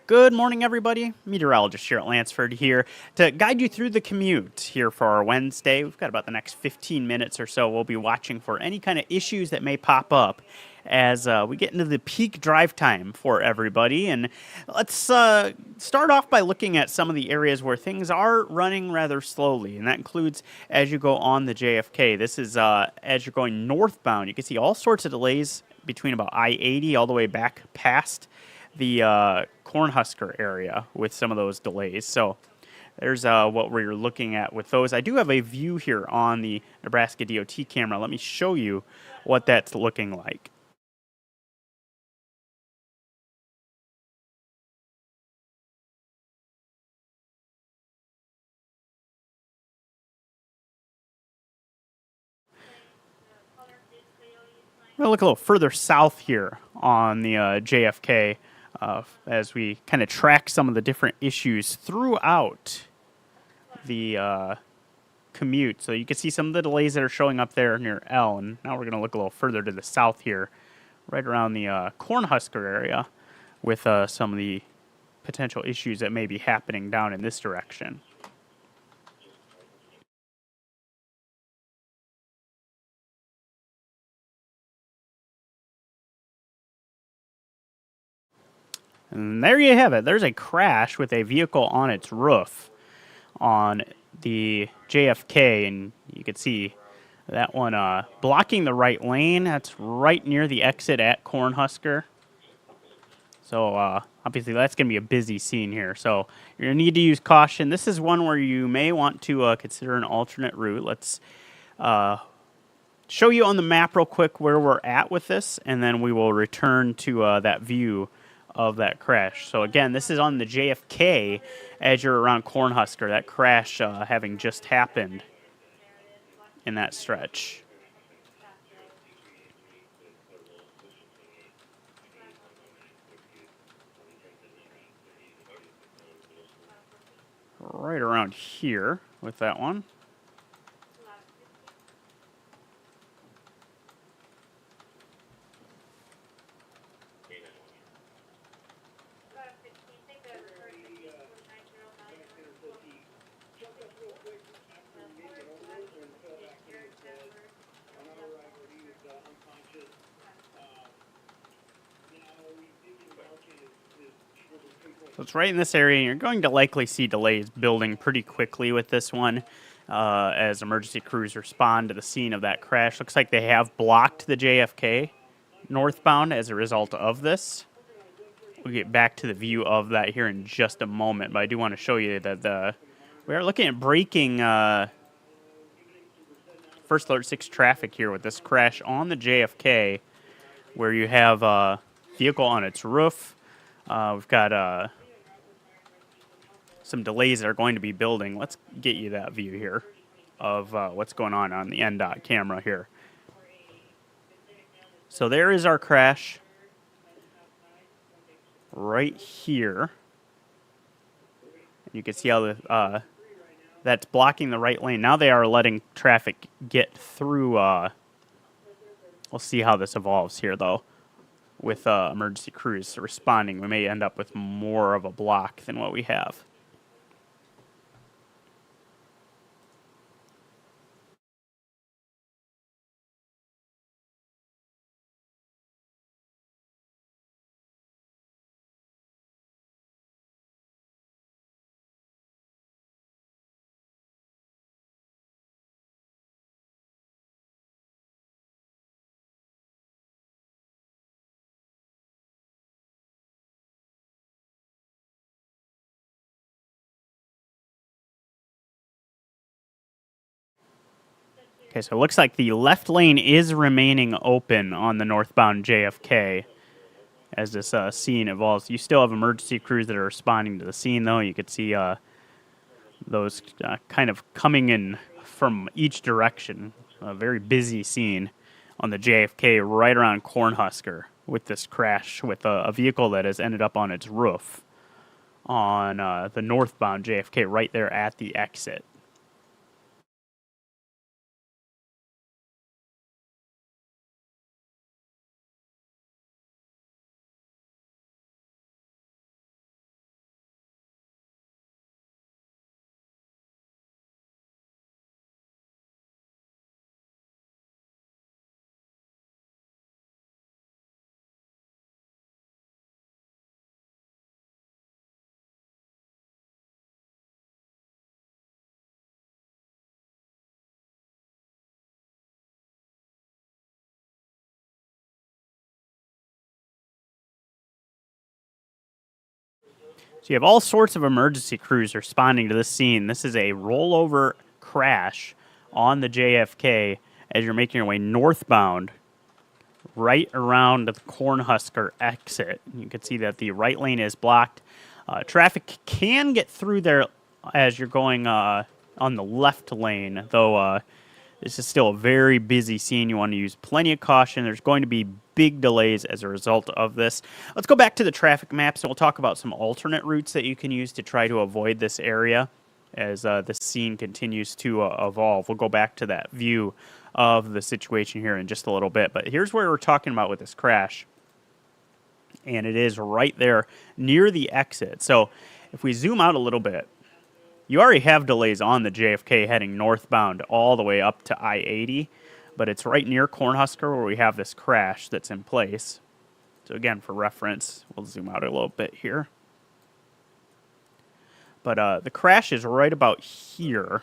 Good morning, everybody. Meteorologist Jaret Lansford here to guide you through the commute here for our Wednesday. We've got about the next 15 minutes or so. We'll be watching for any kind of issues that may pop up as we get into the peak drive time for everybody. And let's start off by looking at some of the areas where things are running rather slowly. And that includes as you go on the JFK. This is as you're going northbound. You can see all sorts of delays between about I-80 all the way back past the Cornhusker area with some of those delays. So there's what we're looking at with those. I do have a view here on the Nebraska DOT camera. Let me show you what that's looking like. We're going to look a little further south here on the JFK as we kind of track some of the different issues throughout the commute. So you can see some of the delays that are showing up there near L. And now we're going to look a little further to the south here, right around the Cornhusker area with some of the potential issues that may be happening down in this direction. And there you have it. There's a crash with a vehicle on its roof on the JFK, and you can see that one blocking the right lane. That's right near the exit at Cornhusker. So obviously that's going to be a busy scene here. So you're going to need to use caution. This is one where you may want to consider an alternate route. Let's show you on the map real quick where we're at with this, and then we will return to that view of that crash. So again, this is on the JFK as you're around Cornhusker, that crash having just happened in that stretch. Right around here with that one. So it's right in this area, and you're going to likely see delays building pretty quickly with this one as emergency crews respond to the scene of that crash. Looks like they have blocked the JFK northbound as a result of this. We'll get back to the view of that here in just a moment, but I do want to show you that we are looking at breaking First Alert 6 traffic here with this crash on the JFK, where you have a vehicle on its roof. We've got some delays that are going to be building. Let's get you that view here of what's going on the NDOT camera here. So there is our crash right here. You can see how the that's blocking the right lane. Now they are letting traffic get through. We'll see how this evolves here, though, with emergency crews responding. We may end up with more of a block than what we have. Okay, so it looks like the left lane is remaining open on the northbound JFK as this scene evolves. You still have emergency crews that are responding to the scene, though. You could see those kind of coming in from each direction. A very busy scene on the JFK right around Cornhusker with this crash with a vehicle that has ended up on its roof on the northbound JFK right there at the exit. So you have all sorts of emergency crews responding to this scene. This is a rollover crash on the JFK as you're making your way northbound right around the Cornhusker exit. You can see that the right lane is blocked. Traffic can get through there as you're going on the left lane, though this is still a very busy scene. You want to use plenty of caution. There's going to be big delays as a result of this. Let's go back to the traffic maps, and we'll talk about some alternate routes that you can use to try to avoid this area as the scene continues to evolve. We'll go back to that view of the situation here in just a little bit. But here's where we're talking about with this crash, and it is right there near the exit. So if we zoom out a little bit, you already have delays on the JFK heading northbound all the way up to I-80, but it's right near Cornhusker where we have this crash that's in place. So again, for reference, we'll zoom out a little bit here. But the crash is right about here.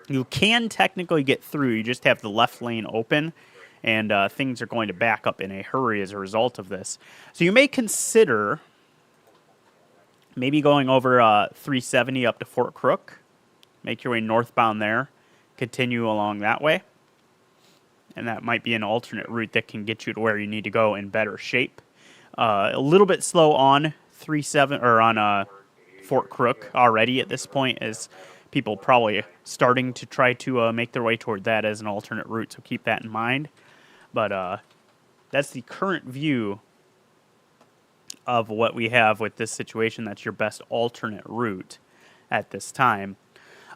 You can technically get through, you just have the left lane open, and things are going to back up in a hurry as a result of this. So you may consider maybe going over 370 up to Fort Crook, make your way northbound there, continue along that way, and that might be an alternate route that can get you to where you need to go in better shape. A little bit slow on 37 or on Fort Crook already at this point, as people probably starting to try to make their way toward that as an alternate route, so keep that in mind. But that's the current view of what we have with this situation. That's your best alternate route at this time.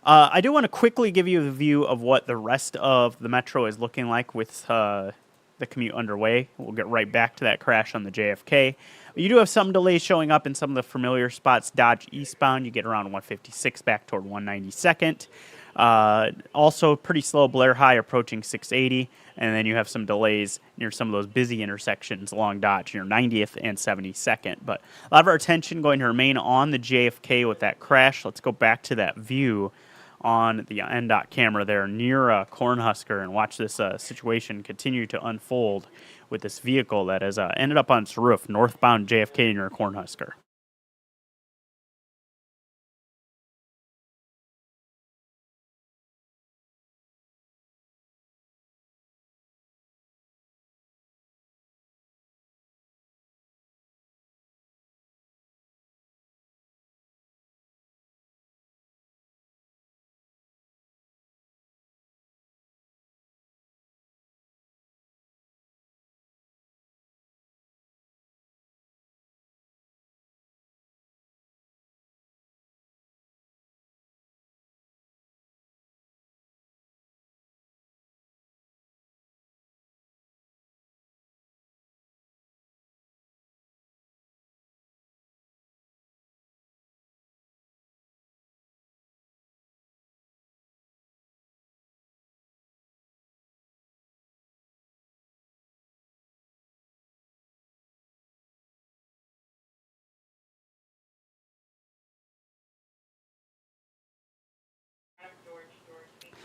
I do want to quickly give you a view of what the rest of the metro is looking like with the commute underway. We'll get right back to that crash on the JFK. You do have some delays showing up in some of the familiar spots. Dodge eastbound, you get around 156 back toward 192nd. Also pretty slow Blair High approaching 680, and then you have some delays near some of those busy intersections along Dodge near 90th and 72nd. But a lot of our attention going to remain on the JFK with that crash. Let's go back to that view on the NDOT camera there near Cornhusker and watch this situation continue to unfold with this vehicle that has ended up on its roof northbound JFK near Cornhusker.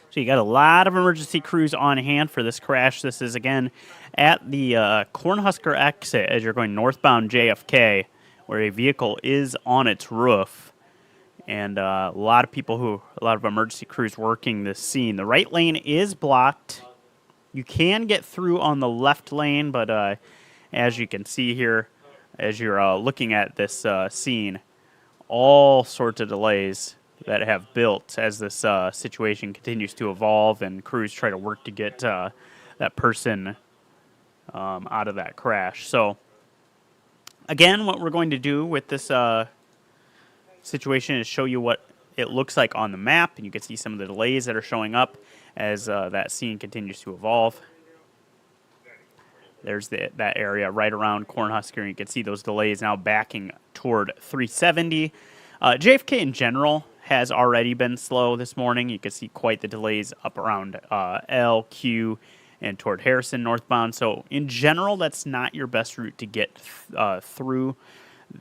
So you got a lot of emergency crews on hand for this crash. This is, again, at the Cornhusker exit as you're going northbound JFK, where a vehicle is on its roof. And a lot of emergency crews working this scene. The right lane is blocked. You can get through on the left lane, but as you can see here, as you're looking at this scene, all sorts of delays that have built as this situation continues to evolve and crews try to work to get that person out of that crash. So, again, what we're going to do with this situation is show you what it looks like on the map, and you can see some of the delays that are showing up as that scene continues to evolve. There's that area right around Cornhusker, and you can see those delays now backing toward 370. JFK in general has already been slow this morning. You can see quite the delays up around L, Q, and toward Harrison northbound. So in general, that's not your best route to get through.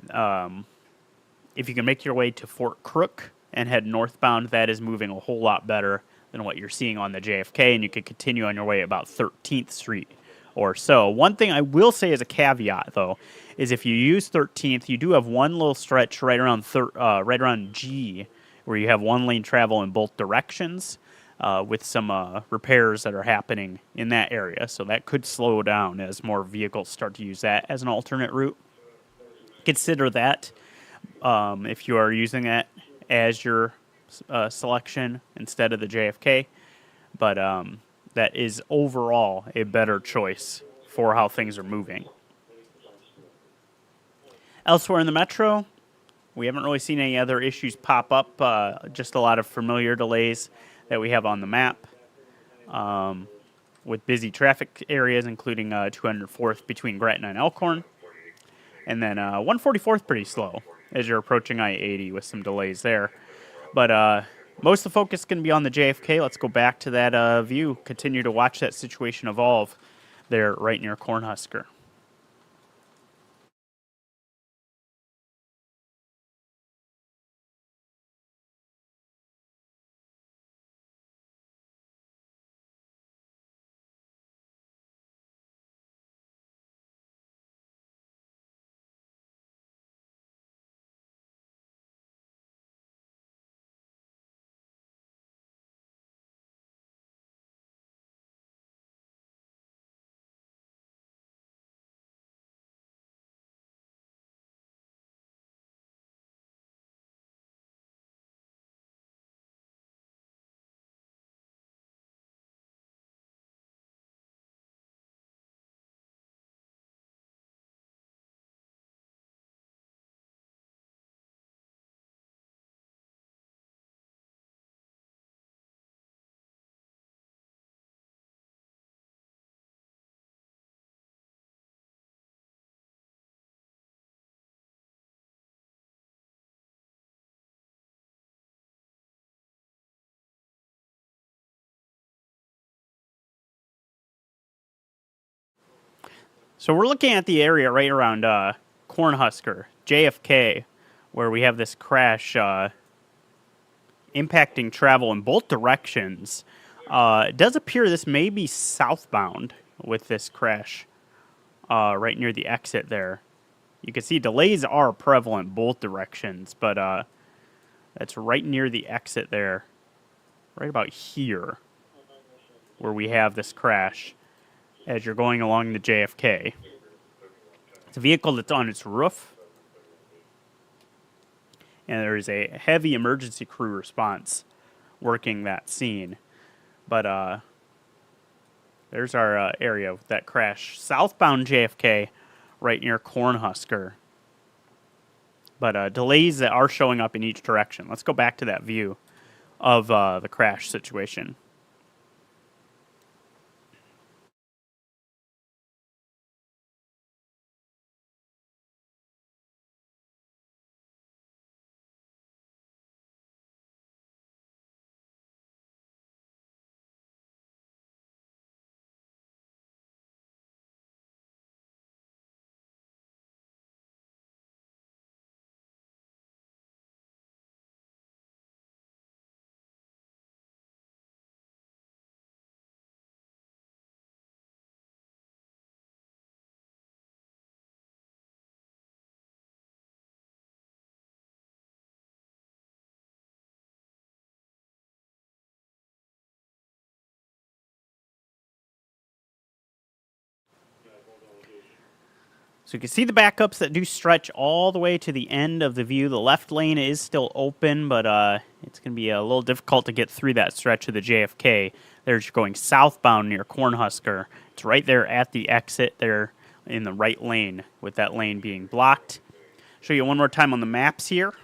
If you can make your way to Fort Crook and head northbound, that is moving a whole lot better than what you're seeing on the JFK, and you can continue on your way about 13th Street or so. One thing I will say as a caveat, though, is if you use 13th, you do have one little stretch right around right around G, where you have one lane travel in both directions, with some repairs that are happening in that area. So that could slow down as more vehicles start to use that as an alternate route. Consider that if you are using it as your selection instead of the JFK. But that is overall a better choice for how things are moving. Elsewhere in the metro, we haven't really seen any other issues pop up, just a lot of familiar delays that we have on the map, with busy traffic areas, including 204th between Gretna and Elkhorn. And then 144th pretty slow as you're approaching I-80 with some delays there. But most of the focus is going to be on the JFK. Let's go back to that view. Continue to watch that situation evolve there right near Cornhusker. So we're looking at the area right around Cornhusker, JFK, where we have this crash impacting travel in both directions. It does appear this may be southbound with this crash right near the exit there. You can see delays are prevalent both directions, but that's right near the exit there, right about here, where we have this crash as you're going along the JFK. It's a vehicle that's on its roof, and there is a heavy emergency crew response working that scene. But there's our area with that crash. Southbound JFK right near Cornhusker. But delays that are showing up in each direction. Let's go back to that view of the crash situation. So you can see the backups that do stretch all the way to the end of the view. The left lane is still open, but it's going to be a little difficult to get through that stretch of the JFK. There's going southbound near Cornhusker. It's right there at the exit there in the right lane, with that lane being blocked. Show you one more time on the maps here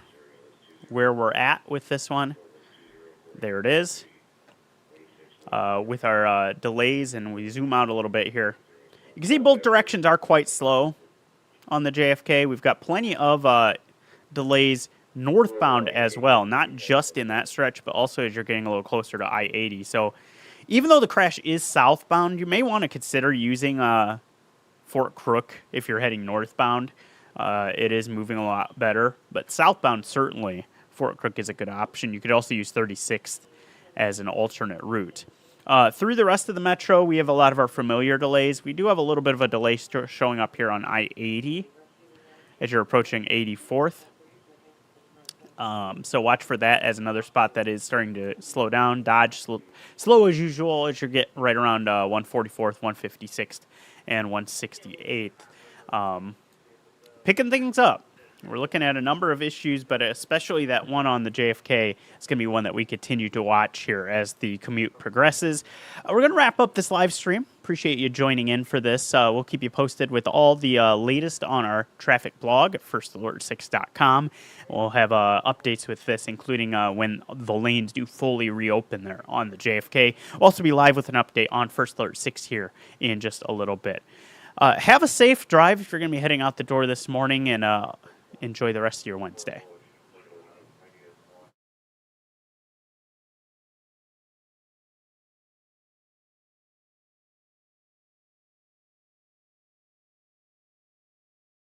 where we're at with this one. There it is. With our delays, and we zoom out a little bit here. You can see both directions are quite slow on the JFK. We've got plenty of delays northbound as well, not just in that stretch, but also as you're getting a little closer to I-80. So even though the crash is southbound, you may want to consider using Fort Crook if you're heading northbound. It is moving a lot better, but southbound, certainly, Fort Crook is a good option. You could also use 36th as an alternate route. Through the rest of the metro, we have a lot of our familiar delays. We do have a little bit of a delay showing up here on I-80 as you're approaching 84th. So watch for that as another spot that is starting to slow down. Dodge slow as usual as you get right around 144th, 156th, and 168th. Picking things up. We're looking at a number of issues, but especially that one on the JFK is going to be one that we continue to watch here as the commute progresses. We're going to wrap up this live stream. Appreciate you joining in for this. We'll keep you posted with all the latest on our traffic blog at firstalert6.com. We'll have updates with this, including when the lanes do fully reopen there on the JFK. We'll also be live with an update on First Alert 6 here in just a little bit. Have a safe drive if you're going to be heading out the door this morning, and enjoy the rest of your Wednesday.